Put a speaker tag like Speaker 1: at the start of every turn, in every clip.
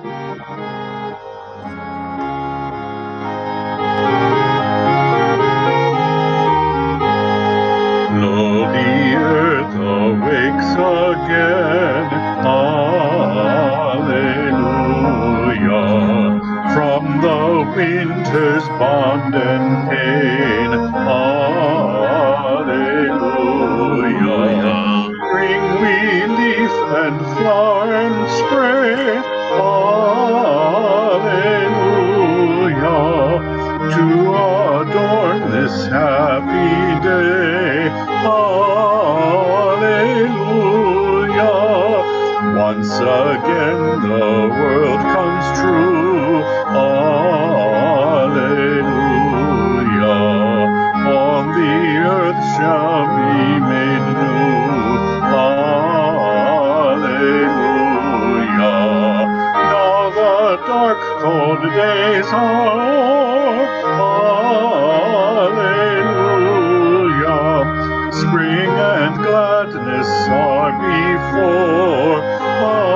Speaker 1: Lo, the earth awakes again, Alleluia, from the winter's bond and pain, Alleluia. Bring we leaf and flower and spray, Alleluia, to adorn this happy day, Alleluia. Once again the world comes true, Alleluia. On the earth shall be made new, Alleluia. Now the dark cold days are o'er, Alleluia. Spring and gladness are before, Alleluia.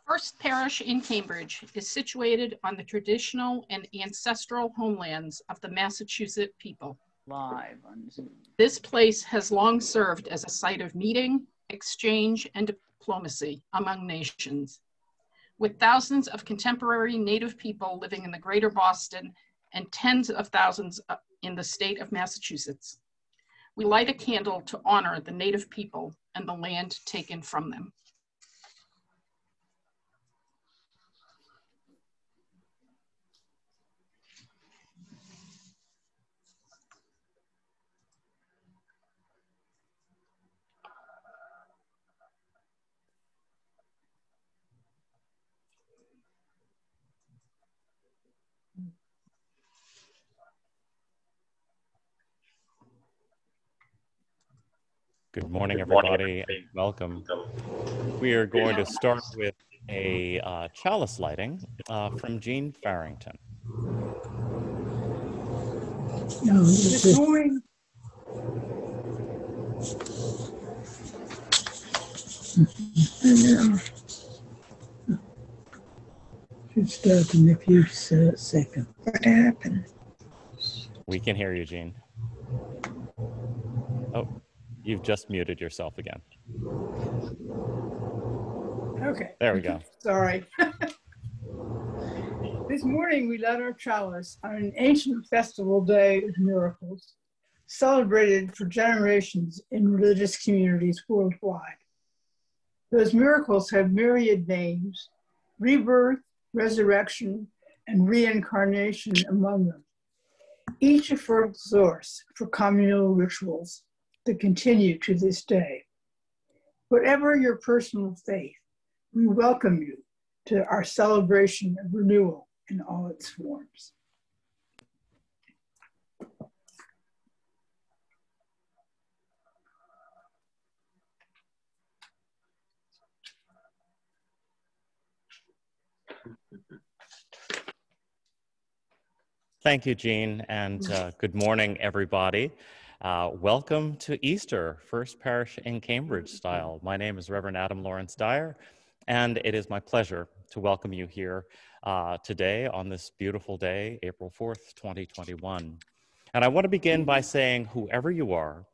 Speaker 2: First Parish in Cambridge is situated on the traditional and ancestral homelands of the Massachusetts people.
Speaker 3: Live on Zoom.
Speaker 2: This place has long served as a site of meeting, exchange, and diplomacy among nations. With thousands of contemporary Native people living in the greater Boston and tens of thousands in the state of Massachusetts, we light a candle to honor the Native people and the land taken from them.
Speaker 4: Good morning, everybody, and welcome. We are going to start with a chalice lighting from Jean Farrington.
Speaker 3: This morning,
Speaker 5: Should start in a few seconds. What happened?
Speaker 4: We can hear you, Jean. Oh, you've just muted yourself again.
Speaker 3: okay.
Speaker 4: There we go.
Speaker 3: Sorry. This morning we lit our chalice on an ancient festival day of miracles, celebrated for generations in religious communities worldwide. Those miracles have myriad names: rebirth, resurrection, and reincarnation among them. Each a fertile source for communal rituals that continue to this day. Whatever your personal faith, we welcome you to our celebration of renewal in all its forms.
Speaker 4: Thank you, Jean, and good morning, everybody. Welcome to Easter, First Parish in Cambridge style. My name is Reverend Adam Lawrence Dyer, and it is my pleasure to welcome you here today on this beautiful day, April 4th, 2021. And I want to begin by saying, whoever you are,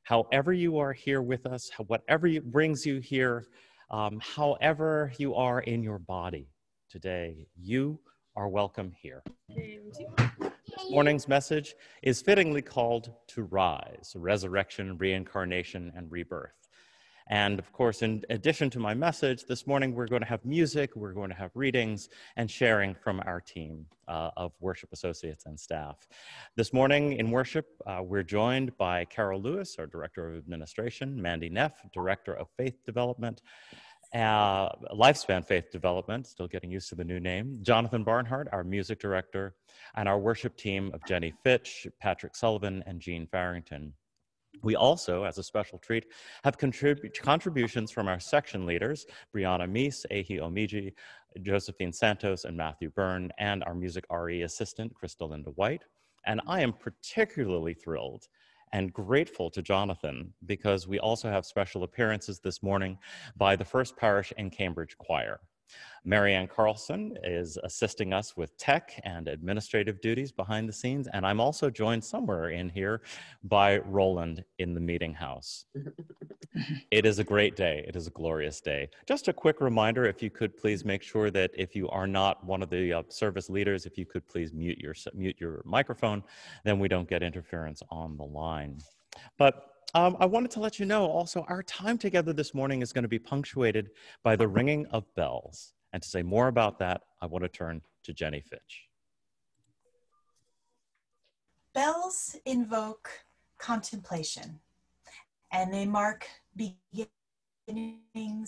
Speaker 4: however you are here with us, whatever brings you here, however you are in your body today, you are welcome here. This morning's message is fittingly called To Rise, Resurrection, Reincarnation, and Rebirth. And of course, in addition to my message, this morning we're going to have music, we're going to have readings, and sharing from our team of worship associates and staff. This morning in worship, we're joined by Carol Lewis, our Director of Administration, Mandy Neff, Director of Faith Development, Lifespan Faith Development, still getting used to the new name, Jonathan Barnhart, our music director, and our worship team of Jenny Fitch, Patrick Sullivan, and Jean Farrington. We also, as a special treat, have contributions from our section leaders, Brianna Meese, Ehi Omiji, Josephine Santos, and Matthew Byrne, and our music RE assistant, Crystal White. And I am particularly thrilled and grateful to Jonathan because we also have special appearances this morning by the First Parish in Cambridge Choir. Marianne Carlson is assisting us with tech and administrative duties behind the scenes, and I'm also joined somewhere in here by Roland in the meeting house. It is a great day. It is a glorious day. Just a quick reminder, if you could please make sure that if you are not one of the service leaders, if you could please mute your microphone, then we don't get interference on the line. But I wanted to let you know also our time together this morning is going to be punctuated by the ringing of bells. And to say more about that, I want to turn to Jenny Fitch.
Speaker 6: Bells invoke contemplation, and they mark beginnings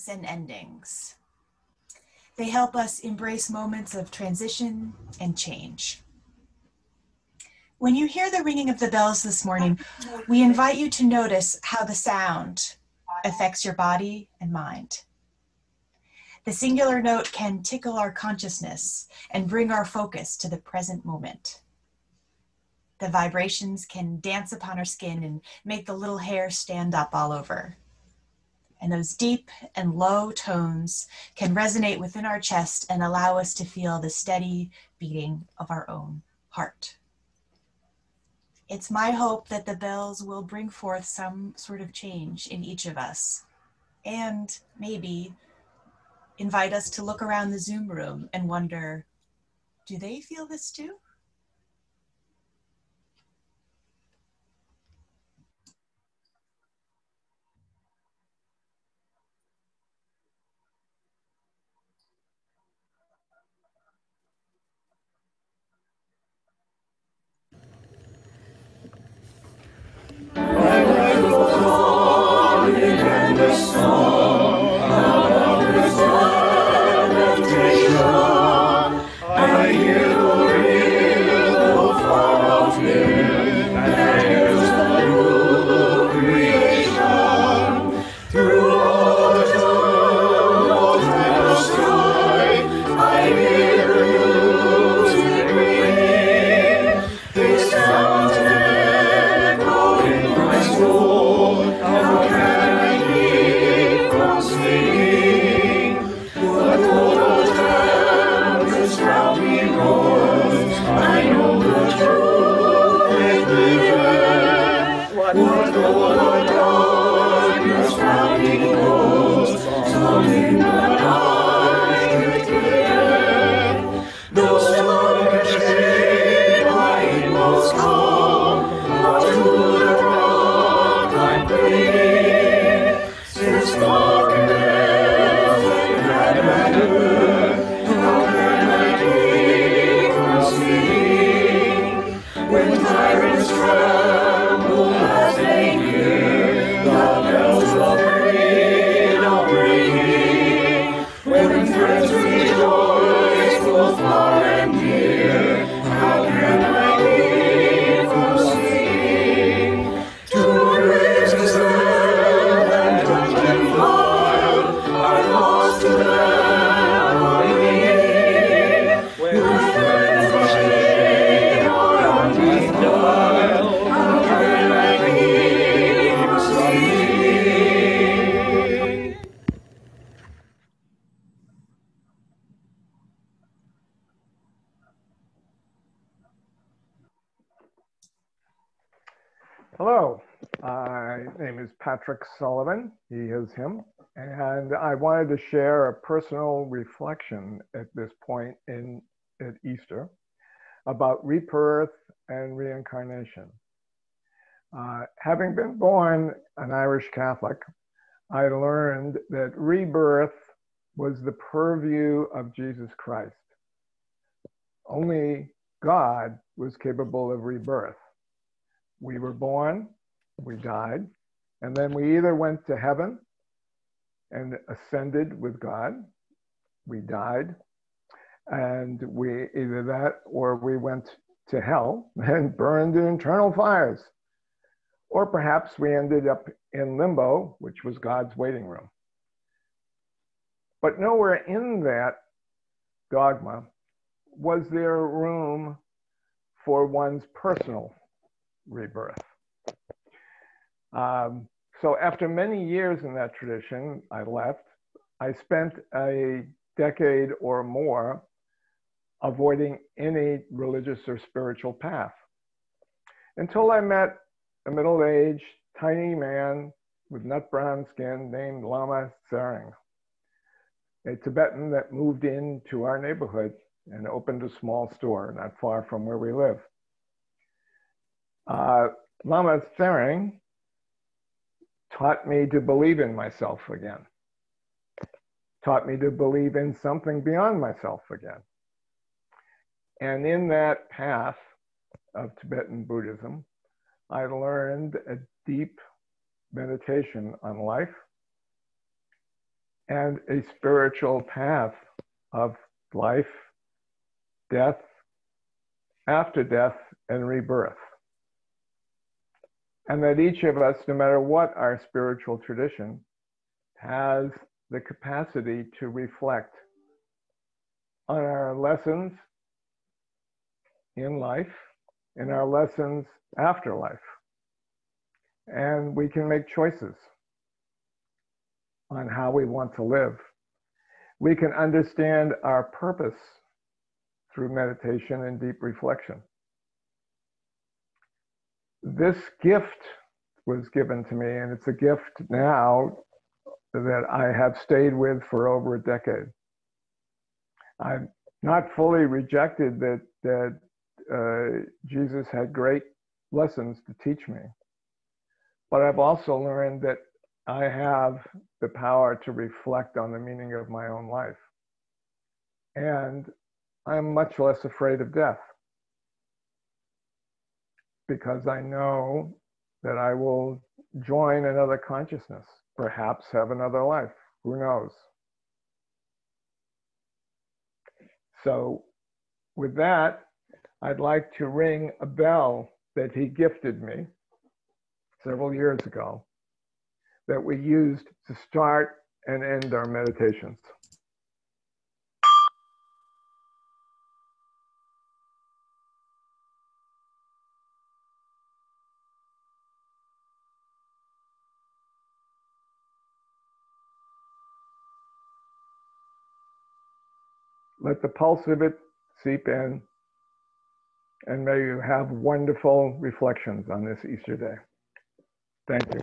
Speaker 6: and endings. They help us embrace moments of transition and change. When you hear the ringing of the bells this morning, we invite you to notice how the sound affects your body and mind. The singular note can tickle our consciousness and bring our focus to the present moment. The vibrations can dance upon our skin and make the little hair stand up all over. And those deep and low tones can resonate within our chest and allow us to feel the steady beating of our own heart. It's my hope that the bells will bring forth some sort of change in each of us, and maybe invite us to look around the Zoom room and wonder, do they feel this too?
Speaker 7: Hello, my name is Patrick Sullivan, he is him, and I wanted to share a personal reflection at this point at Easter about rebirth and reincarnation. Having been born an Irish Catholic, I learned that rebirth was the purview of Jesus Christ. Only God was capable of rebirth. We were born, we died, and then we either went to heaven and ascended with God. We died, and we either that or we went to hell and burned in eternal fires. Or perhaps we ended up in limbo, which was God's waiting room. But nowhere in that dogma was there room for one's personal rebirth. So after many years in that tradition, I left. I spent a decade or more avoiding any religious or spiritual path until I met a middle-aged, tiny man with nut brown skin named Lama Tsering, a Tibetan that moved into our neighborhood and opened a small store not far from where we live. Lama Tsering taught me to believe in myself again, taught me to believe in something beyond myself again. And in that path of Tibetan Buddhism, I learned a deep meditation on life and a spiritual path of life, death, after death, and rebirth. And that each of us, no matter what our spiritual tradition, has the capacity to reflect on our lessons in life, in our lessons after life. And we can make choices on how we want to live. We can understand our purpose through meditation and deep reflection. This gift was given to me, and it's a gift now that I have stayed with for over a decade. I've not fully rejected that Jesus had great lessons to teach me, but I've also learned that I have the power to reflect on the meaning of my own life. And I'm much less afraid of death because I know that I will join another consciousness, perhaps have another life, who knows? So with that, I'd like to ring a bell that he gifted me several years ago that we used to start and end our meditations. Let the pulse of it seep in, and may you have wonderful reflections on this Easter day. Thank you.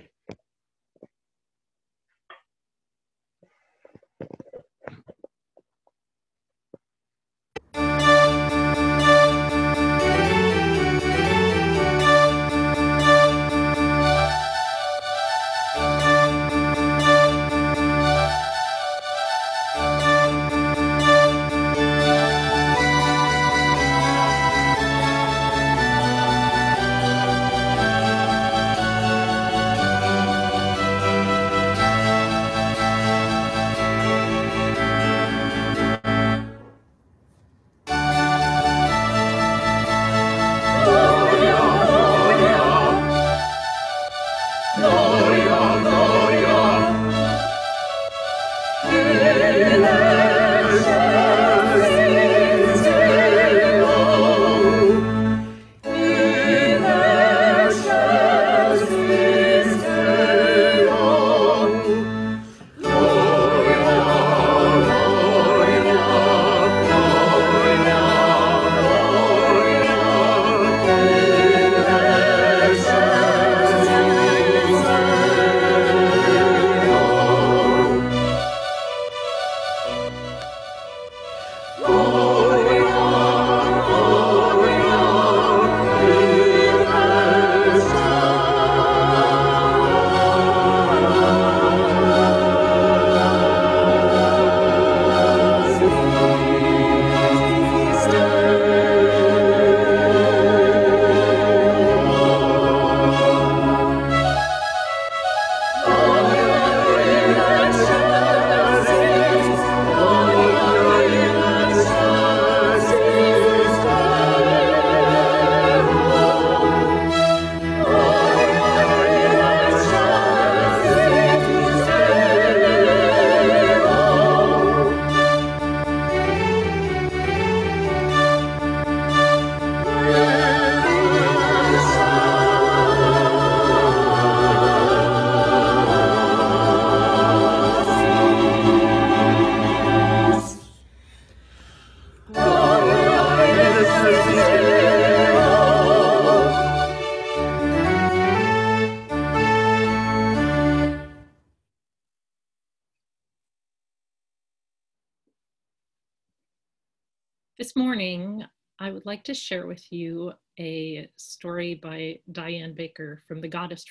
Speaker 8: This morning, I would like to share with you a story by Diane Baker from the Goddess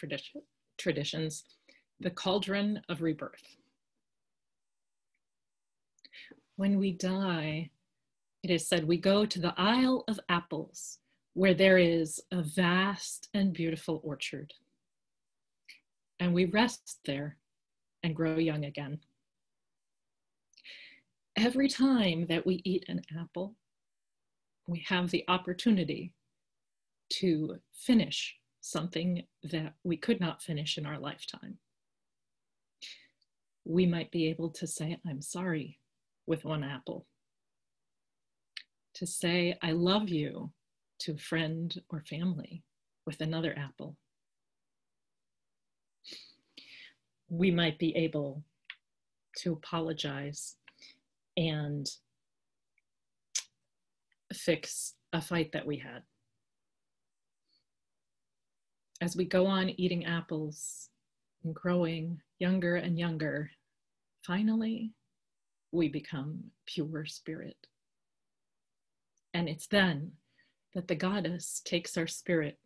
Speaker 8: traditions, The Cauldron of Rebirth. When we die, it is said we go to the Isle of Apples, where there is a vast and beautiful orchard. And we rest there and grow young again. Every time that we eat an apple, we have the opportunity to finish something that we could not finish in our lifetime. We might be able to say, I'm sorry, with one apple. To say, I love you to a friend or family with another apple. We might be able to apologize and fix a fight that we had. As we go on eating apples and growing younger and younger, finally, we become pure spirit. And it's then that the goddess takes our spirit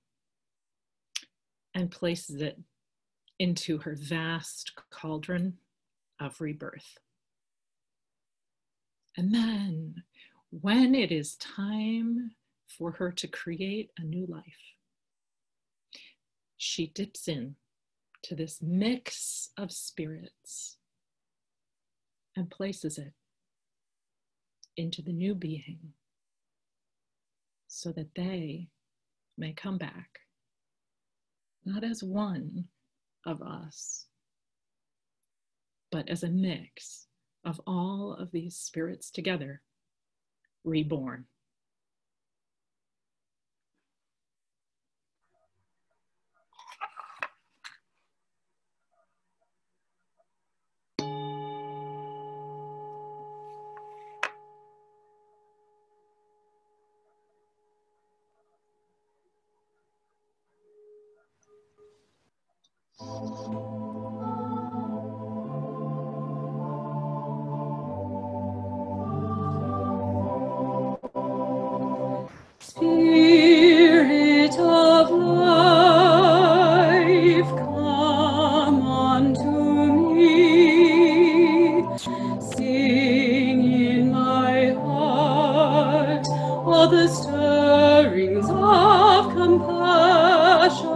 Speaker 8: and places it into her vast cauldron of rebirth. And then, when it is time for her to create a new life, she dips in to this mix of spirits and places it into the new being so that they may come back, not as one of us, but as a mix of all of these spirits together, reborn.
Speaker 9: Spirit of life, come unto me. Sing in my heart all the stirrings of compassion.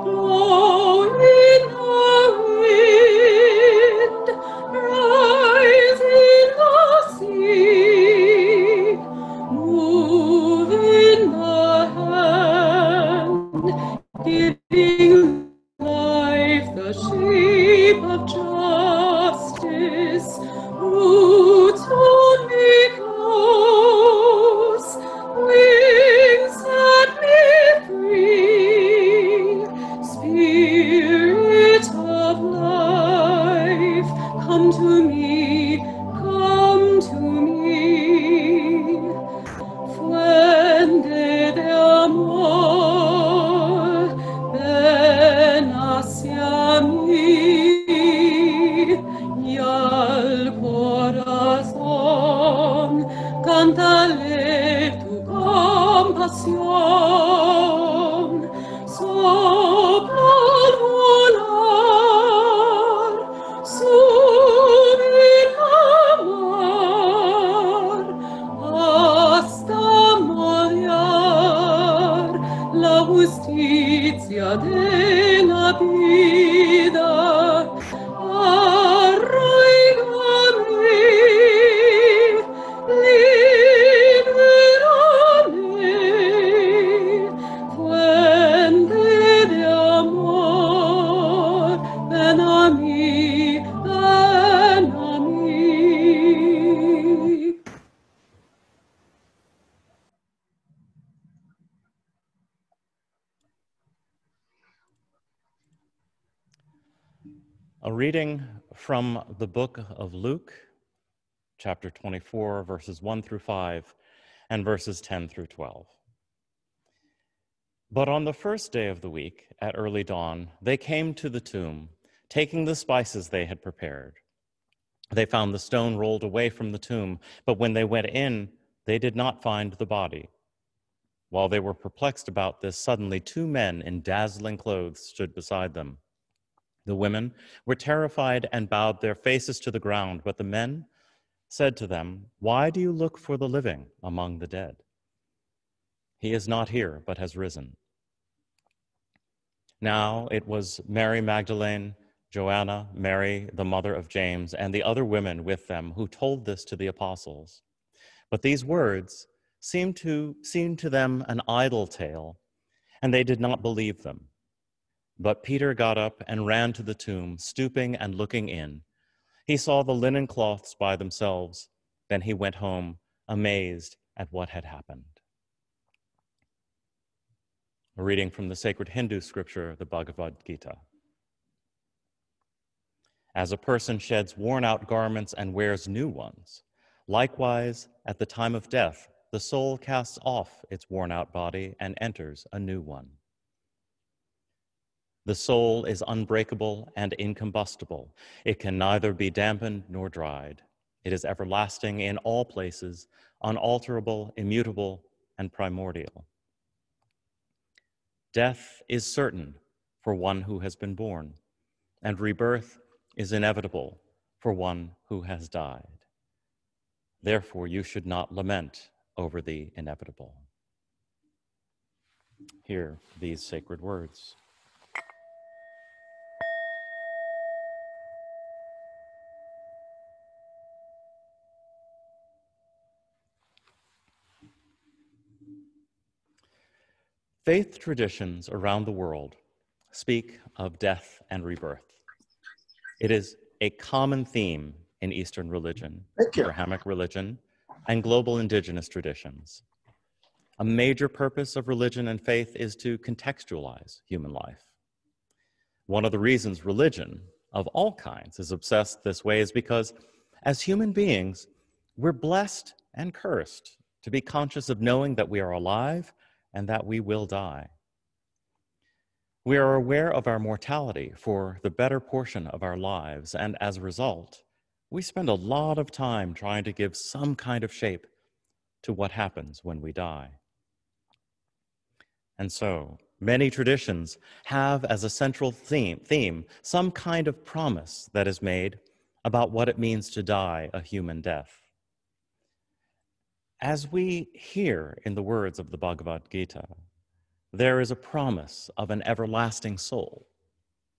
Speaker 9: Blow in the wind, rise in the sea. Move in the hand, giving life the shape of justice. Roots only close, wings set me free. Spirit of life, come to me, come to me. Fuente de amor, ven hacia mí y al corazón cántale tu compasión. Sopla al volar, sube a mar, hasta moldear la justicia de la vida. Arraigame, libérame, fuente de amor, ven a mí, ven a mí.
Speaker 4: A reading from the book of Luke, chapter 24, verses 1 through 5, and verses 10 through 12. But on the first day of the week, at early dawn, they came to the tomb, taking the spices they had prepared. They found the stone rolled away from the tomb, but when they went in, they did not find the body. While they were perplexed about this, suddenly 2 men in dazzling clothes stood beside them. The women were terrified and bowed their faces to the ground, but the men said to them, "Why do you look for the living among the dead? He is not here, but has risen." Now it was Mary Magdalene, Joanna, Mary, the mother of James, and the other women with them who told this to the apostles. But these words seemed to them an idle tale, and they did not believe them. But Peter got up and ran to the tomb, stooping and looking in. He saw the linen cloths by themselves. Then he went home, amazed at what had happened. A reading from the sacred Hindu scripture, the Bhagavad Gita. As a person sheds worn-out garments and wears new ones, likewise, at the time of death, the soul casts off its worn-out body and enters a new one. The soul is unbreakable and incombustible. It can neither be dampened nor dried. It is everlasting in all places, unalterable, immutable, and primordial. Death is certain for one who has been born, and rebirth is inevitable for one who has died. Therefore, you should not lament over the inevitable. Hear these sacred words. Faith traditions around the world speak of death and rebirth. It is a common theme in Eastern religion, Abrahamic religion, and global indigenous traditions. A major purpose of religion and faith is to contextualize human life. One of the reasons religion of all kinds is obsessed this way is because as human beings, we're blessed and cursed to be conscious of knowing that we are alive and that we will die. We are aware of our mortality for the better portion of our lives, and as a result, we spend a lot of time trying to give some kind of shape to what happens when we die. And so, many traditions have as a central theme some kind of promise that is made about what it means to die a human death. As we hear in the words of the Bhagavad Gita, there is a promise of an everlasting soul,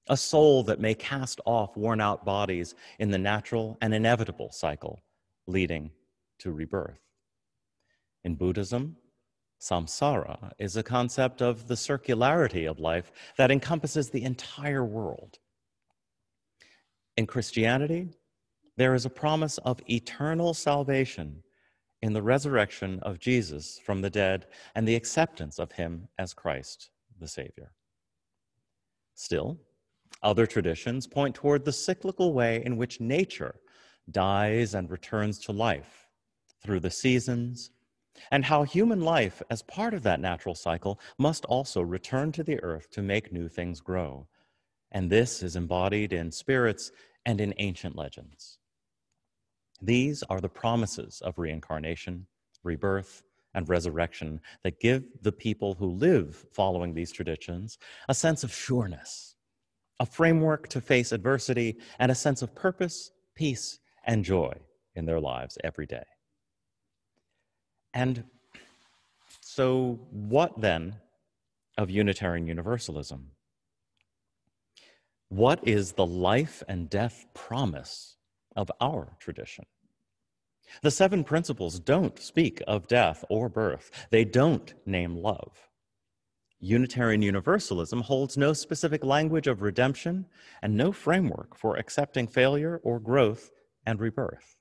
Speaker 4: a soul that may cast off worn-out bodies in the natural and inevitable cycle leading to rebirth. In Buddhism, samsara is a concept of the circularity of life that encompasses the entire world. In Christianity, there is a promise of eternal salvation in the resurrection of Jesus from the dead and the acceptance of him as Christ, the Savior. Still, other traditions point toward the cyclical way in which nature dies and returns to life through the seasons, and how human life, as part of that natural cycle, must also return to the earth to make new things grow. And this is embodied in spirits and in ancient legends. These are the promises of reincarnation, rebirth, and resurrection that give the people who live following these traditions a sense of sureness, a framework to face adversity, and a sense of purpose, peace, and joy in their lives every day. And so what then of Unitarian Universalism? What is the life and death promise of our tradition? The 7 principles don't speak of death or birth. They don't name love. Unitarian Universalism holds no specific language of redemption and no framework for accepting failure or growth and rebirth.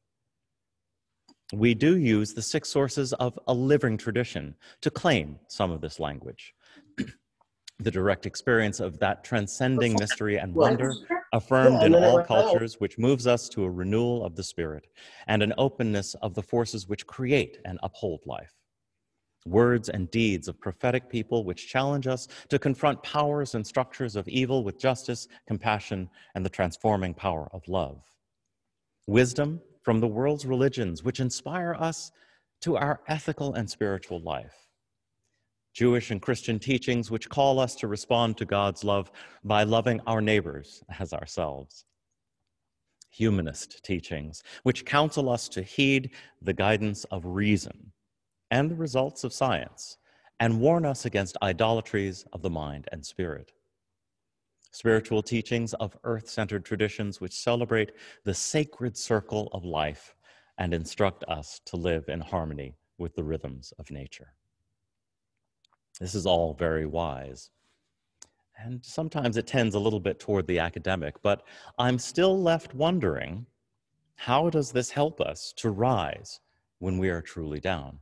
Speaker 4: We do use the 6 sources of a living tradition to claim some of this language. The direct experience of that transcending mystery and wonder affirmed in all cultures, which moves us to a renewal of the spirit and an openness of the forces which create and uphold life. Words and deeds of prophetic people which challenge us to confront powers and structures of evil with justice, compassion, and the transforming power of love. Wisdom from the world's religions which inspire us to our ethical and spiritual life. Jewish and Christian teachings which call us to respond to God's love by loving our neighbors as ourselves. Humanist teachings which counsel us to heed the guidance of reason and the results of science and warn us against idolatries of the mind and spirit. Spiritual teachings of earth-centered traditions which celebrate the sacred circle of life and instruct us to live in harmony with the rhythms of nature. This is all very wise. And sometimes it tends a little bit toward the academic, but I'm still left wondering, how does this help us to rise when we are truly down?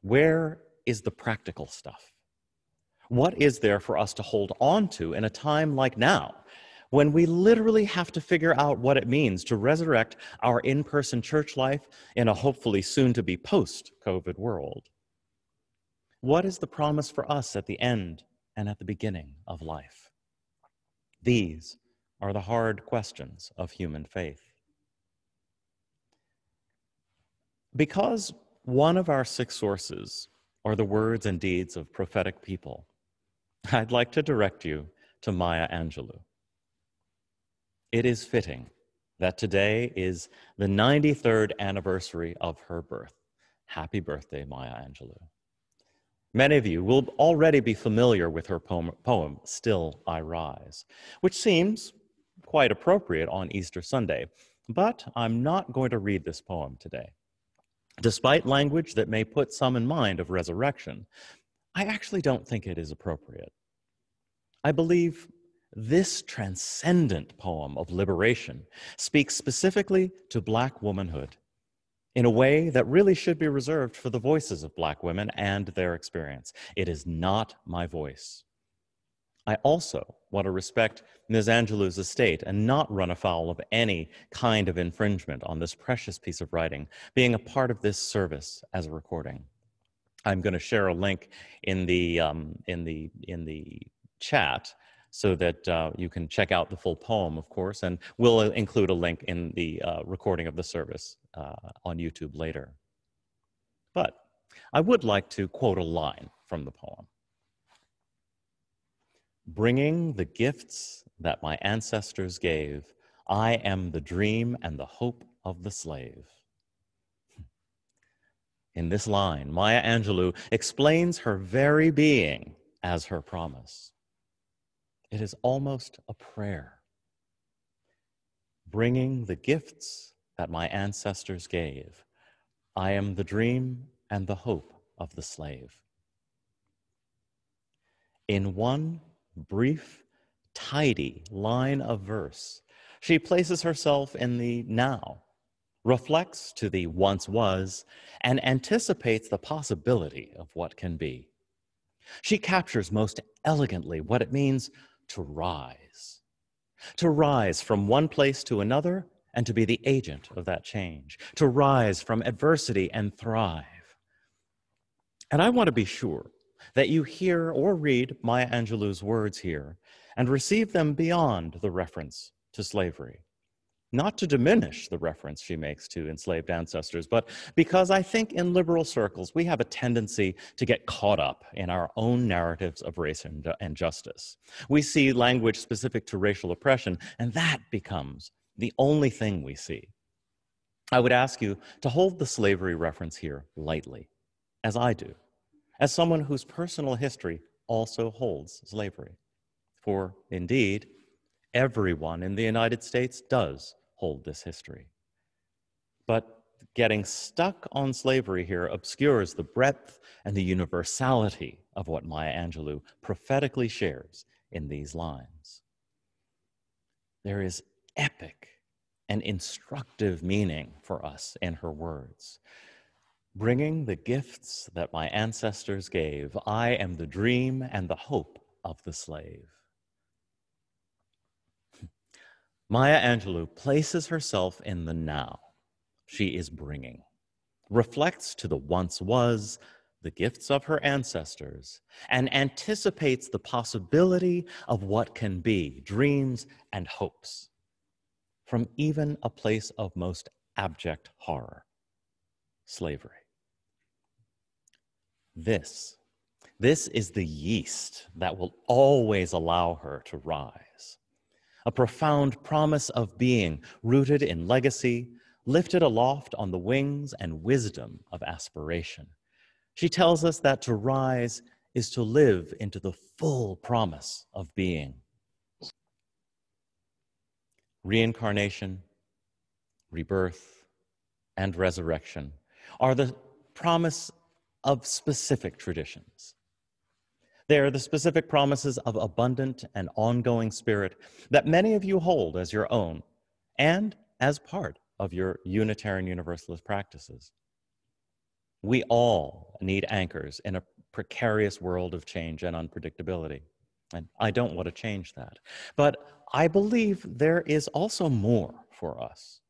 Speaker 4: Where is the practical stuff? What is there for us to hold on to in a time like now, when we literally have to figure out what it means to resurrect our in-person church life in a hopefully soon-to-be post-COVID world? What is the promise for us at the end and at the beginning of life? These are the hard questions of human faith. Because one of our 6 sources are the words and deeds of prophetic people, I'd like to direct you to Maya Angelou. It is fitting that today is the 93rd anniversary of her birth. Happy birthday, Maya Angelou. Many of you will already be familiar with her poem, Still I Rise, which seems quite appropriate on Easter Sunday, but I'm not going to read this poem today. Despite language that may put some in mind of resurrection, I actually don't think it is appropriate. I believe this transcendent poem of liberation speaks specifically to Black womanhood in a way that really should be reserved for the voices of Black women and their experience. It is not my voice. I also want to respect Ms. Angelou's estate and not run afoul of any kind of infringement on this precious piece of writing, being a part of this service as a recording. I'm going to share a link in the chat so that you can check out the full poem, of course, and we'll include a link in the recording of the service on YouTube later. But I would like to quote a line from the poem. Bringing the gifts that my ancestors gave, I am the dream and the hope of the slave. In this line, Maya Angelou explains her very being as her promise. It is almost a prayer. Bringing the gifts that my ancestors gave, I am the dream and the hope of the slave. In one brief, tidy line of verse, she places herself in the now, reflects to the once was, and anticipates the possibility of what can be. She captures most elegantly what it means to rise from one place to another and to be the agent of that change, to rise from adversity and thrive. And I want to be sure that you hear or read Maya Angelou's words here and receive them beyond the reference to slavery. Not to diminish the reference she makes to enslaved ancestors, but because I think in liberal circles we have a tendency to get caught up in our own narratives of race and justice. We see language specific to racial oppression, and that becomes the only thing we see. I would ask you to hold the slavery reference here lightly, as I do, as someone whose personal history also holds slavery. For indeed, everyone in the United States does hold this history. But getting stuck on slavery here obscures the breadth and the universality of what Maya Angelou prophetically shares in these lines. There is epic and instructive meaning for us in her words. Bringing the gifts that my ancestors gave, I am the dream and the hope of the slave. Maya Angelou places herself in the now she is bringing, reflects to the once was, the gifts of her ancestors, and anticipates the possibility of what can be, dreams and hopes, from even a place of most abject horror, slavery. This is the yeast that will always allow her to rise. A profound promise of being rooted in legacy, lifted aloft on the wings and wisdom of aspiration. She tells us that to rise is to live into the full promise of being. Reincarnation, rebirth, and resurrection are the promise of specific traditions. They are the specific promises of abundant and ongoing spirit that many of you hold as your own and as part of your Unitarian Universalist practices. We all need anchors in a precarious world of change and unpredictability. And I don't want to change that. But I believe there is also more for us.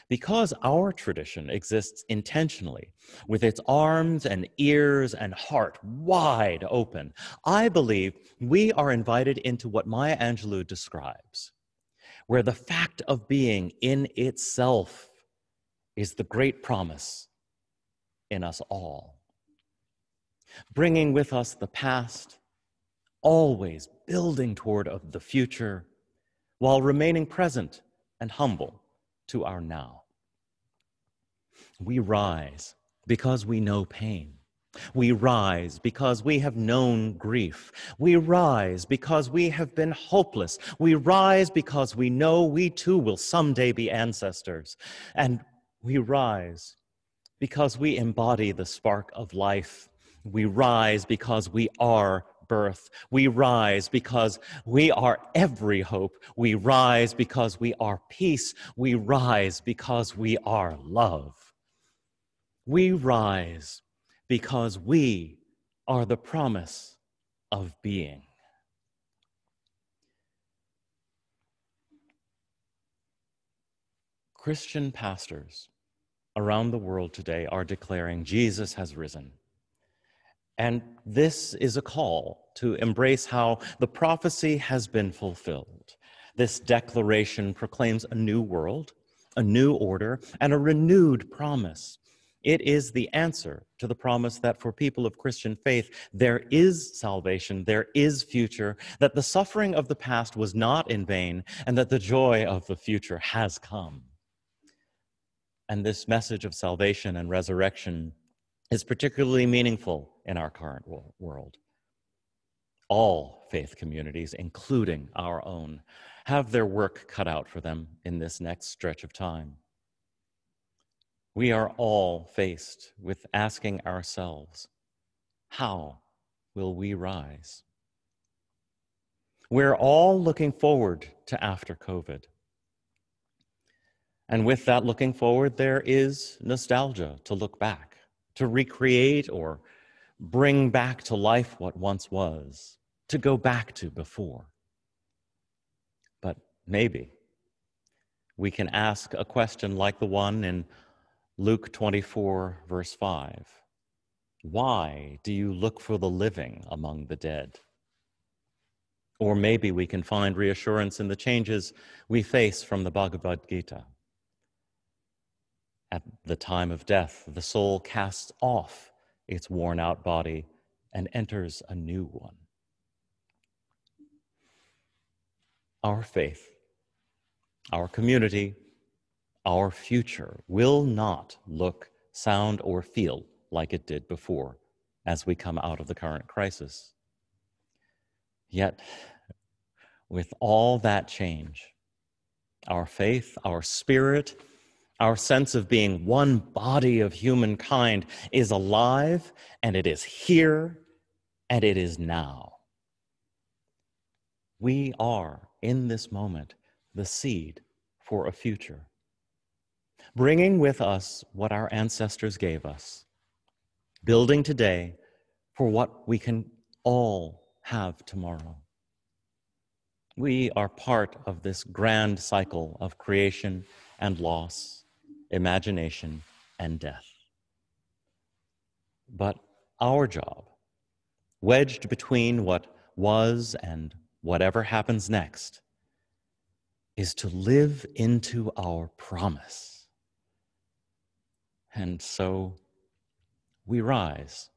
Speaker 4: Because our tradition exists intentionally, with its arms and ears and heart wide open, I believe we are invited into what Maya Angelou describes, where the fact of being in itself is the great promise in us all. Bringing with us the past, always building toward the future, while remaining present and humble to our now. We rise because we know pain. We rise because we have known grief. We rise because we have been hopeless. We rise because we know we too will someday be ancestors. And we rise because we embody the spark of life. We rise because we are birth. We rise because we are every hope. We rise because we are peace. We rise because we are love. We rise because we are the promise of being. Christian pastors around the world today are declaring Jesus has risen. And this is a call to embrace how the prophecy has been fulfilled. This declaration proclaims a new world, a new order, and a renewed promise. It is the answer to the promise that for people of Christian faith, there is salvation, there is future, that the suffering of the past was not in vain, and that the joy of the future has come. And this message of salvation and resurrection is particularly meaningful in our current world. All faith communities, including our own, have their work cut out for them in this next stretch of time. We are all faced with asking ourselves, how will we rise? We're all looking forward to after COVID. And with that looking forward, there is nostalgia to look back, to recreate or bring back to life what once was, to go back to before. But maybe we can ask a question like the one in Luke 24, verse 5. Why do you look for the living among the dead? Or maybe we can find reassurance in the changes we face from the Bhagavad Gita. At the time of death, the soul casts off its worn-out body and enters a new one. Our faith, our community, our future will not look, sound, or feel like it did before as we come out of the current crisis. Yet, with all that change, our faith, our spirit, our sense of being one body of humankind is alive, and it is here, and it is now. We are, in this moment, the seed for a future, bringing with us what our ancestors gave us, building today for what we can all have tomorrow. We are part of this grand cycle of creation and loss, imagination and death. But our job, wedged between what was and whatever happens next, is to live into our promise. And so we rise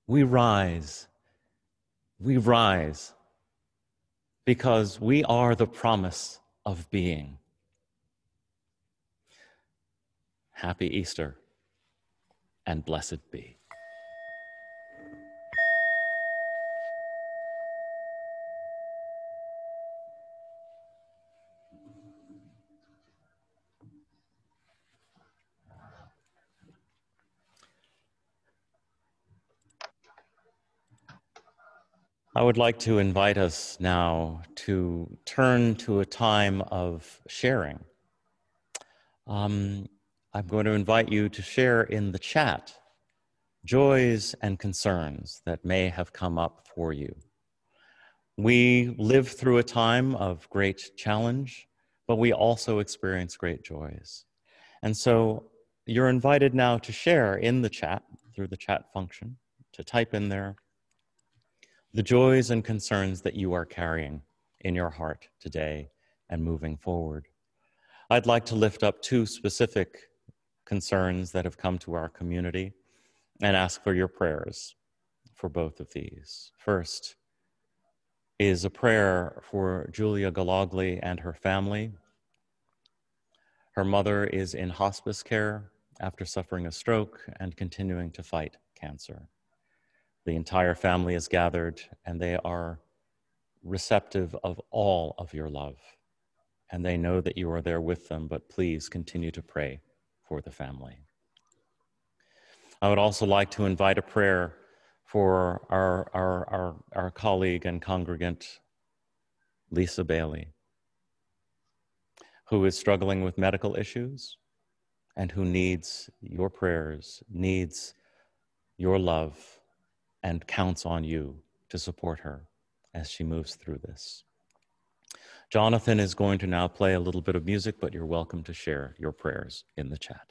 Speaker 4: We rise, because we are the promise of being. Happy Easter, and blessed be. I would like to invite us now to turn to a time of sharing. I'm going to invite you to share in the chat joys and concerns that may have come up for you. We live through a time of great challenge, but we also experience great joys. And so you're invited now to share in the chat through the chat function, to type in there the joys and concerns that you are carrying in your heart today and moving forward. I'd like to lift up two specific concerns that have come to our community and ask for your prayers for both of these. First is a prayer for Julia Gallogly and her family. Her mother is in hospice care after suffering a stroke and continuing to fight cancer. The entire family is gathered and they are receptive of all of your love. And they know that you are there with them, but please continue to pray for the family. I would also like to invite a prayer for our colleague and congregant, Lisa Bailey, who is struggling with medical issues and who needs your prayers, needs your love, and counts on you to support her as she moves through this. Jonathan is going to now play a little bit of music, but you're welcome to share your prayers in the chat.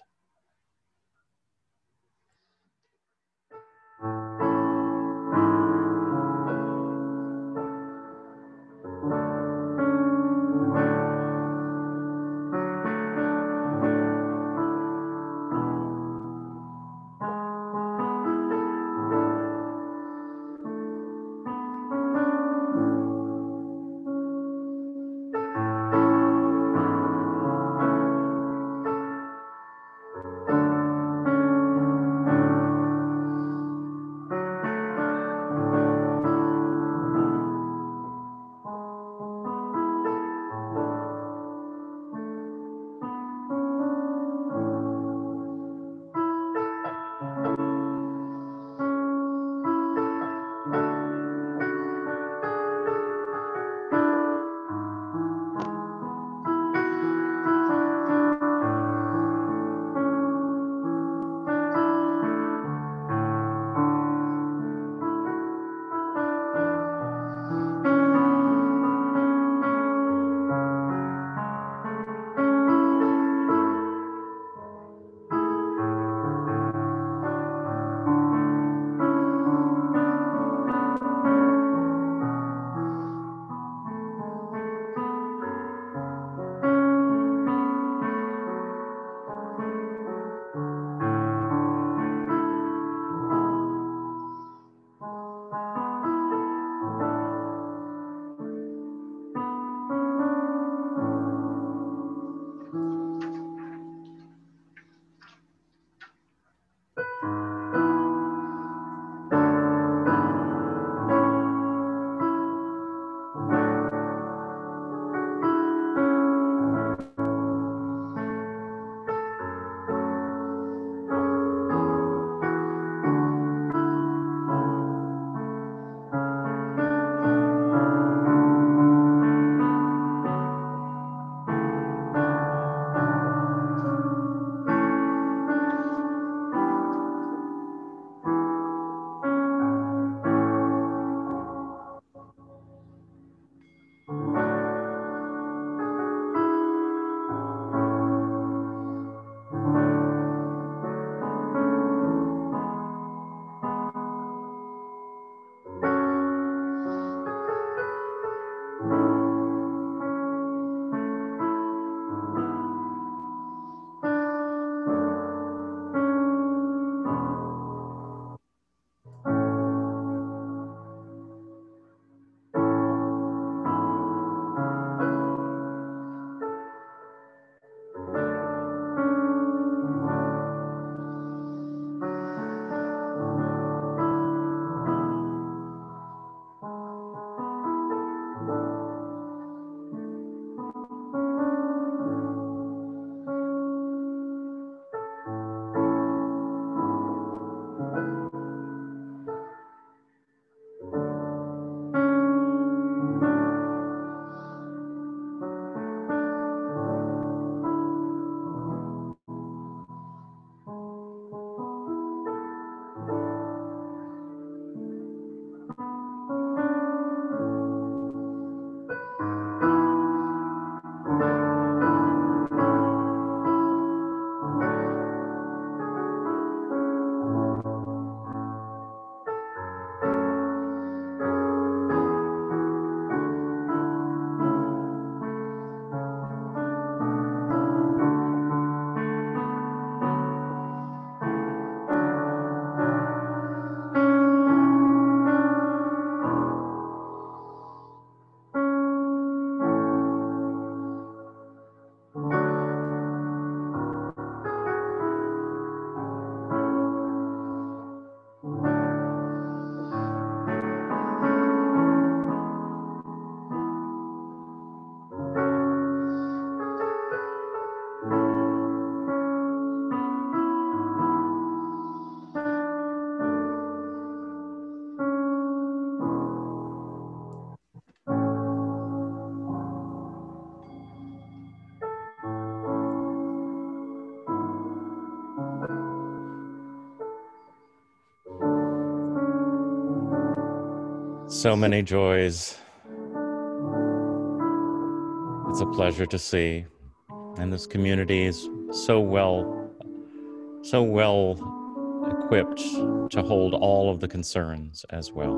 Speaker 4: So many joys. It's a pleasure to see. And this community is so well equipped to hold all of the concerns as well.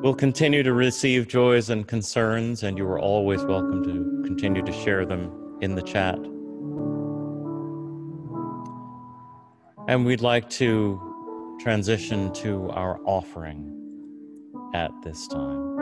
Speaker 4: We'll continue to receive joys and concerns, and you are always welcome to continue to share them in the chat. And we'd like to transition to our offering at this time.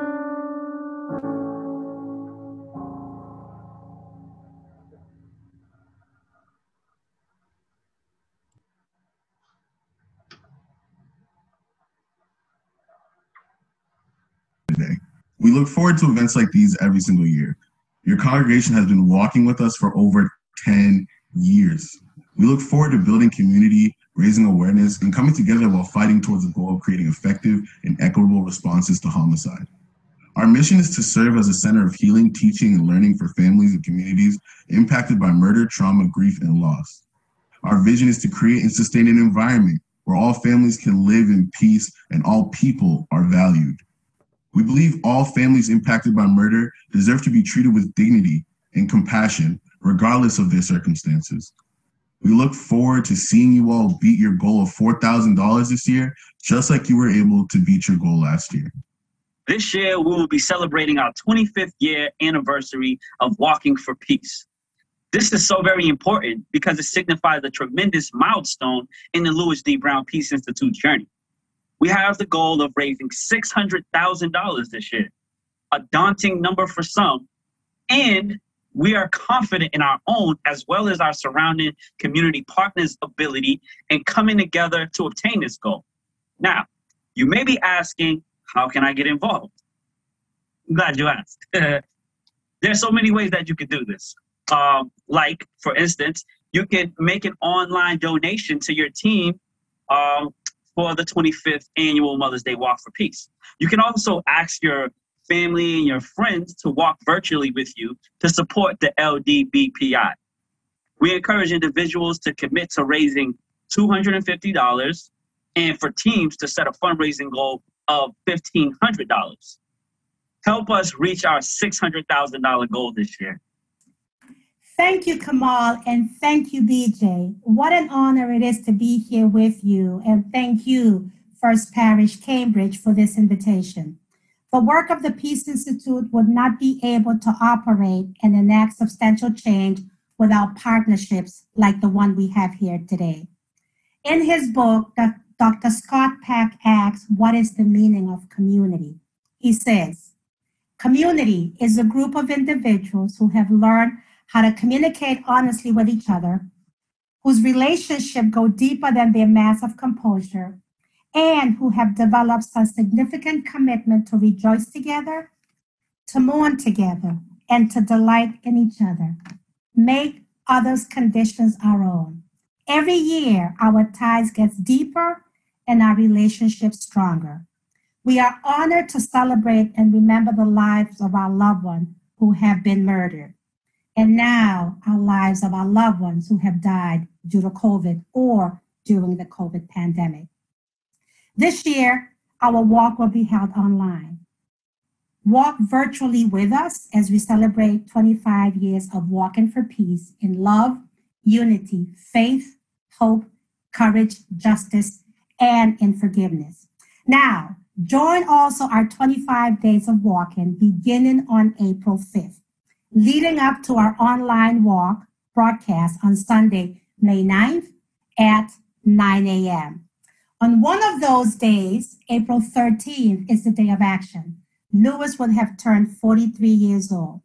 Speaker 10: We look forward to events like these every single year. Your congregation has been walking with us for over 10 years. We look forward to building community, raising awareness, and coming together while fighting towards the goal of creating effective and equitable responses to homicide. Our mission is to serve as a center of healing, teaching, and learning for families and communities impacted by murder, trauma, grief, and loss. Our vision is to create and sustain an environment where all families can live in peace and all people are valued. We believe all families impacted by murder deserve to be treated with dignity and compassion, regardless of their circumstances. We look forward to seeing you all beat your goal of $4,000 this year, just like you were able to beat your goal last year.
Speaker 11: This year, we will be celebrating our 25th year anniversary of Walking for Peace. This is so very important because it signifies a tremendous milestone in the Louis D. Brown Peace Institute journey. We have the goal of raising $600,000 this year, a daunting number for some, and we are confident in our own as well as our surrounding community partners' ability in coming together to obtain this goal. Now, you may be asking, how can I get involved? I'm glad you asked. There's so many ways that you can do this. Like, for instance, you can make an online donation to your team for the 25th annual Mother's Day Walk for Peace. You can also ask your family and your friends to walk virtually with you to support the LDBPI. We encourage individuals to commit to raising $250 and for teams to set a fundraising goal of $1,500. Help us reach our $600,000 goal this year.
Speaker 12: Thank you, Kamal, and thank you, BJ. What an honor it is to be here with you, and thank you, First Parish, Cambridge, for this invitation. The work of the Peace Institute would not be able to operate and enact substantial change without partnerships like the one we have here today. In his book, Dr. Scott Peck asks, what is the meaning of community? He says, community is a group of individuals who have learned how to communicate honestly with each other, whose relationships go deeper than their mass of composure, and who have developed a significant commitment to rejoice together, to mourn together, and to delight in each other. Make others' conditions our own. Every year, our ties get deeper and our relationships stronger. We are honored to celebrate and remember the lives of our loved ones who have been murdered. And now our lives of our loved ones who have died due to COVID or during the COVID pandemic. This year, our walk will be held online. Walk virtually with us as we celebrate 25 years of walking for peace in love, unity, faith, hope, courage, justice, and in forgiveness. Now, join also our 25 days of walking beginning on April 5th. Leading up to our online walk broadcast on Sunday, May 9th at 9 a.m. On one of those days, April 13th is the day of action. Lewis will have turned 43 years old.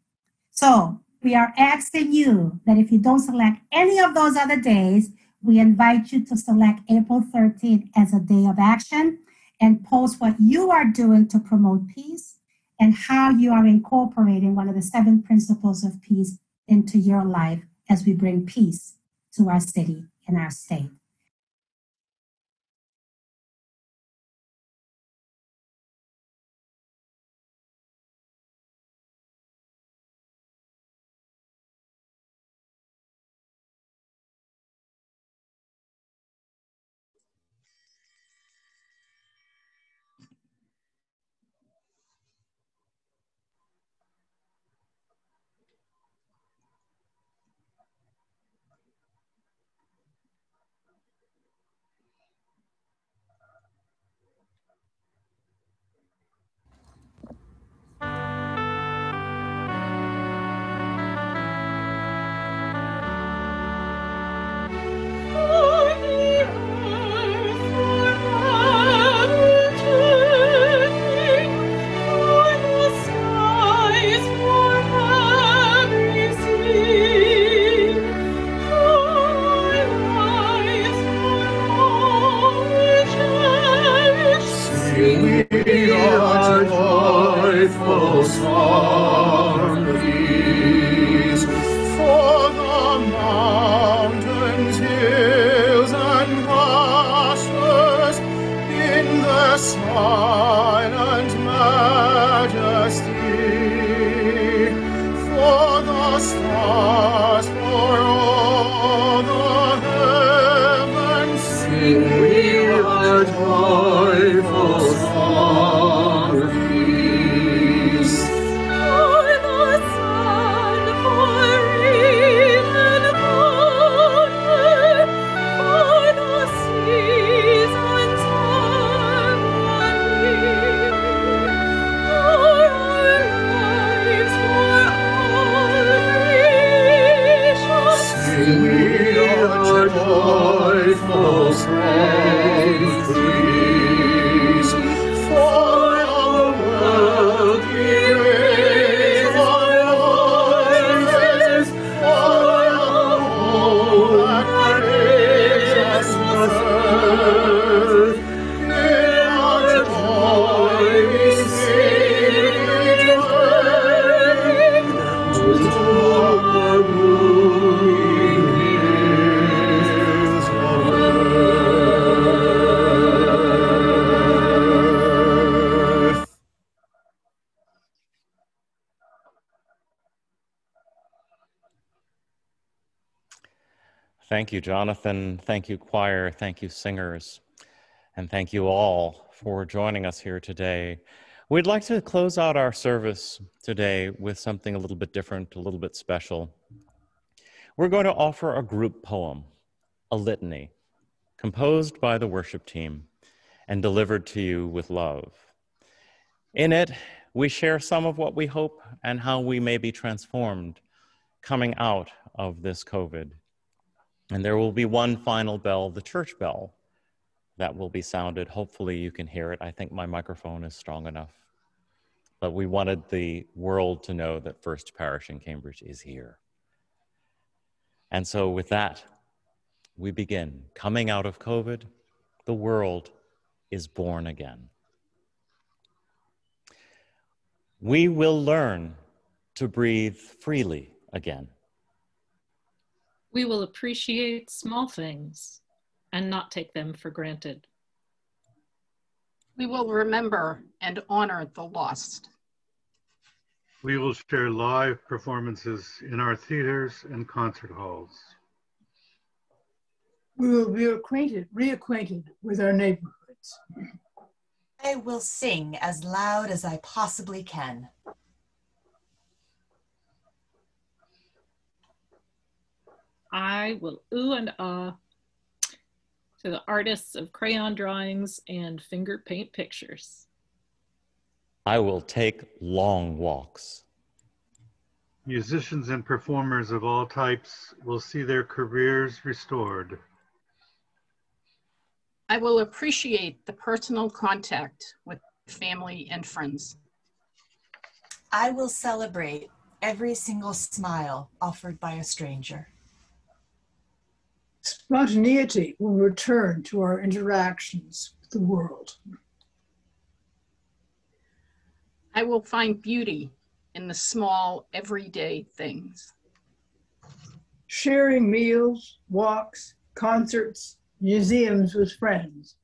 Speaker 12: So we are asking you that if you don't select any of those other days, we invite you to select April 13th as a day of action and post what you are doing to promote peace and how you are incorporating one of the 7 principles of peace into your life as we bring peace to our city and our state.
Speaker 4: Thank you, Jonathan. Thank you, choir. Thank you, singers. And thank you all for joining us here today. We'd like to close out our service today with something a little bit different, a little bit special. We're going to offer a group poem, a litany, composed by the worship team and delivered to you with love. In it, we share some of what we hope and how we may be transformed coming out of this COVID. And there will be one final bell, the church bell, that will be sounded. Hopefully you can hear it. I think my microphone is strong enough. But we wanted the world to know that First Parish in Cambridge is here. And so with that, we begin. Coming out of COVID, the world is born again. We will learn to breathe freely again.
Speaker 8: We will appreciate small things and not take them for granted.
Speaker 2: We will remember and honor the lost.
Speaker 13: We will share live performances in our theaters and concert halls.
Speaker 3: We will be reacquainted with our neighborhoods.
Speaker 6: I will sing as loud as I possibly can.
Speaker 8: I will ooh and ah to the artists of crayon drawings and finger paint pictures.
Speaker 4: I will take long walks.
Speaker 13: Musicians and performers of all types will see their careers restored.
Speaker 2: I will appreciate the personal contact with family and friends.
Speaker 6: I will celebrate every single smile offered by a stranger.
Speaker 3: Spontaneity will return to our interactions with the world.
Speaker 2: I will find beauty in the small, everyday things.
Speaker 3: Sharing meals, walks, concerts, museums with friends.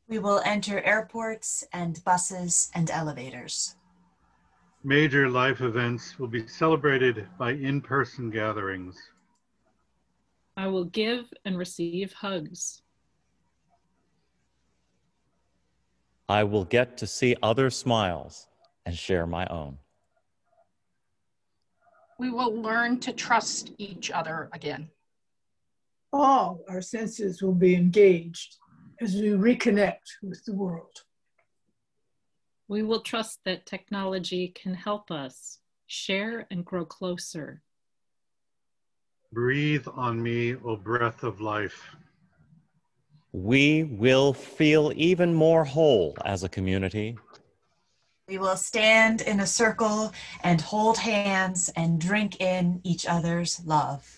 Speaker 6: We will enter airports and buses and elevators.
Speaker 13: Major life events will be celebrated by in-person gatherings.
Speaker 8: I will give and receive hugs.
Speaker 4: I will get to see other smiles and share my own.
Speaker 2: We will learn to trust each other again.
Speaker 3: All our senses will be engaged as we reconnect with the world.
Speaker 8: We will trust that technology can help us share and grow closer.
Speaker 13: Breathe on me, O breath of life.
Speaker 4: We will feel even more whole as a community.
Speaker 6: We will stand in a circle and hold hands and drink in each other's love.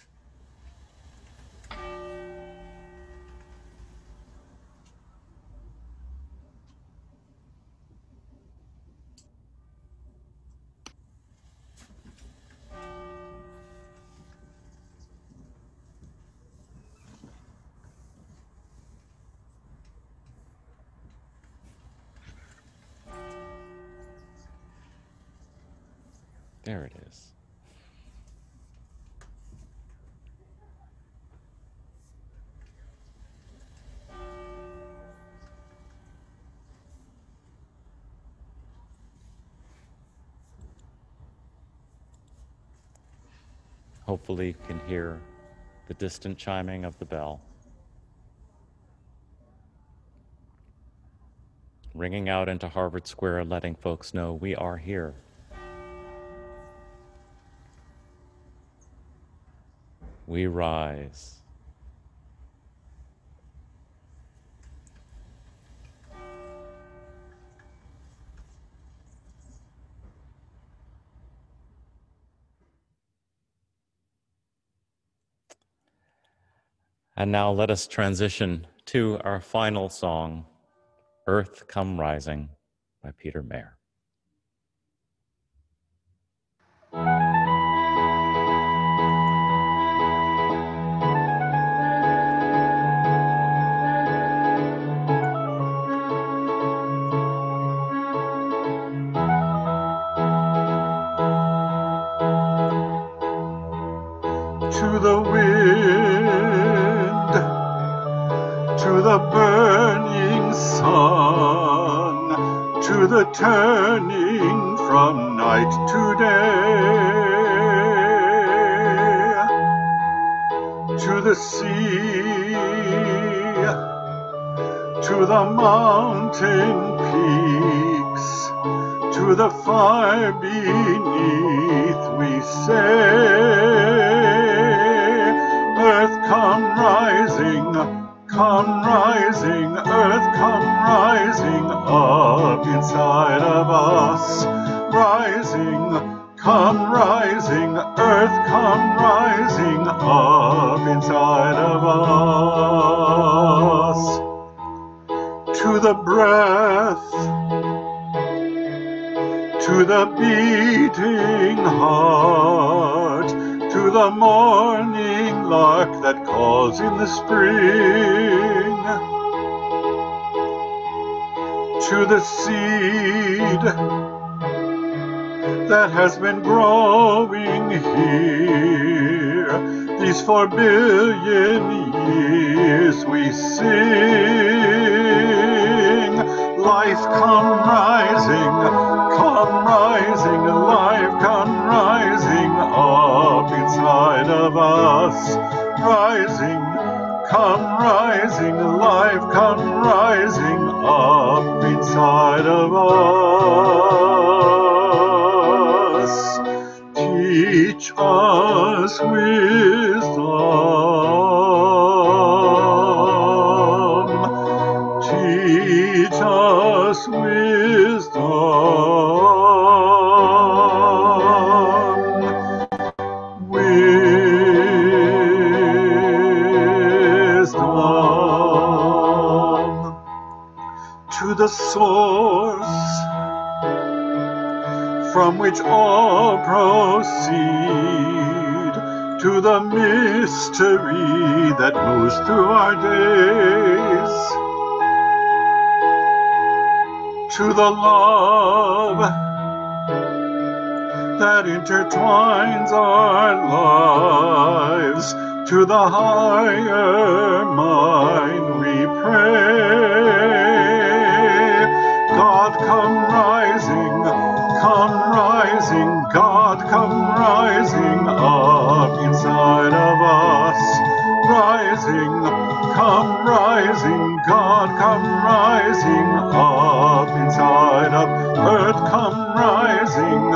Speaker 4: There it is. Hopefully you can hear the distant chiming of the bell, ringing out into Harvard Square, letting folks know we are here. We rise. And now let us transition to our final song, Earth Come Rising by Peter Mayer.
Speaker 13: To the wind
Speaker 1: to the burning sun, to the turning from night to day, to the sea, to the mountain peaks, to the fire beneath we say, earth come rising, earth come rising up inside of us, rising, come rising, earth come rising up inside of us. To the breath, to the beating heart, to the morning lark that calls in the spring, to the seed that has been growing here these 4 billion years we sing. Life come rising, life come rising up inside of us. Rising, come rising, life come rising up inside of us. Teach us wisdom. Teach us wisdom. Wisdom. To the source from which all proceed, to the mystery that moves through our days, to the love that intertwines our lives, to the higher mind we pray. God come rising, God come rising up inside of us. Rising, come rising, God come rising up inside of earth. Come rising,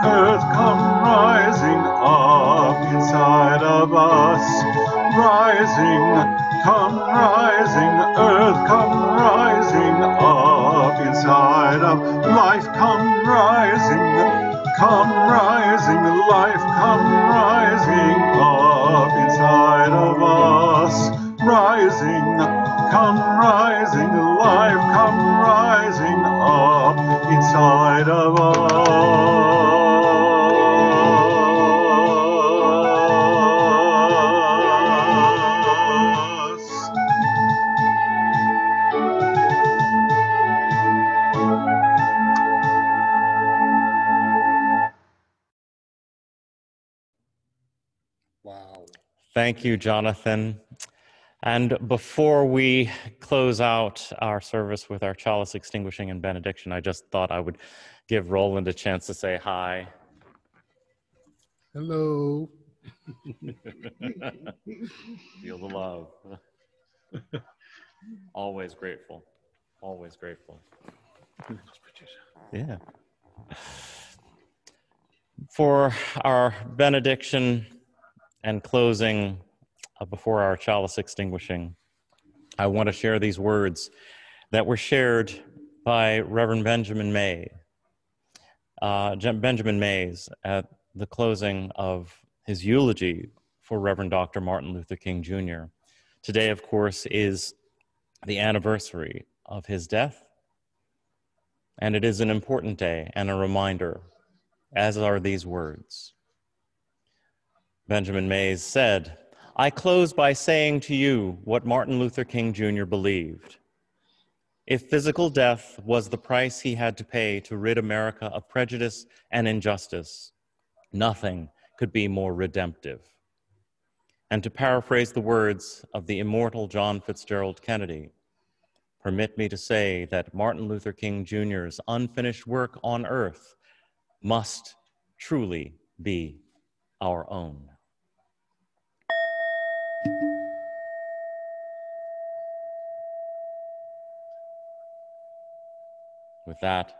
Speaker 1: earth come rising up inside of us. Rising, come rising, earth come rising up inside of life. Come rising, life come rising up inside of us. Rising, life come rising up inside of us.
Speaker 4: Wow. Thank you, Jonathan. And before we close out our service with our Chalice Extinguishing and benediction, I just thought I would give Roland a chance to say hi.
Speaker 14: Hello.
Speaker 4: Feel the love. Always grateful. Always grateful. Yeah. For our benediction and closing, before our chalice extinguishing, I want to share these words that were shared by Reverend Benjamin Mays at the closing of his eulogy for Reverend Dr. Martin Luther King Jr. Today, of course, is the anniversary of his death, and it is an important day and a reminder, as are these words. Benjamin Mays said, "I close by saying to you what Martin Luther King Jr. believed. If physical death was the price he had to pay to rid America of prejudice and injustice, nothing could be more redemptive. And to paraphrase the words of the immortal John Fitzgerald Kennedy, permit me to say that Martin Luther King Jr.'s unfinished work on earth must truly be our own. With that,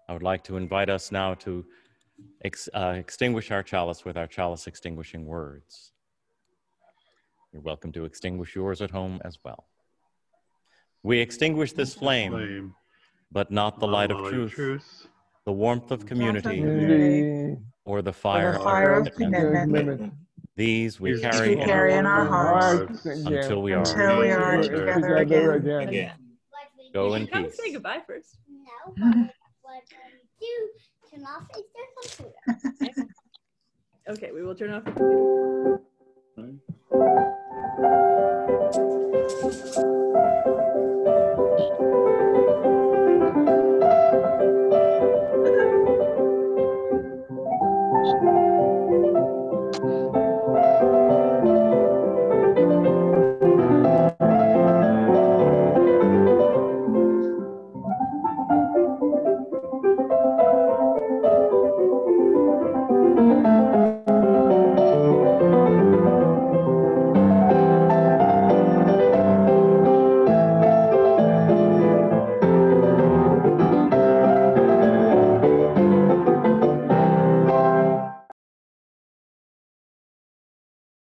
Speaker 4: I would like to invite us now to extinguish our chalice with our chalice extinguishing words. You're welcome to extinguish yours at home as well. We extinguish this flame, but not the light of truth, the warmth of community, or the fire of commitment. These we carry in our hearts until we are together again. Go in
Speaker 14: Come
Speaker 4: peace.
Speaker 14: say goodbye first.
Speaker 15: No, but what do? Turn off your computer.
Speaker 14: Okay, we will turn off the computer.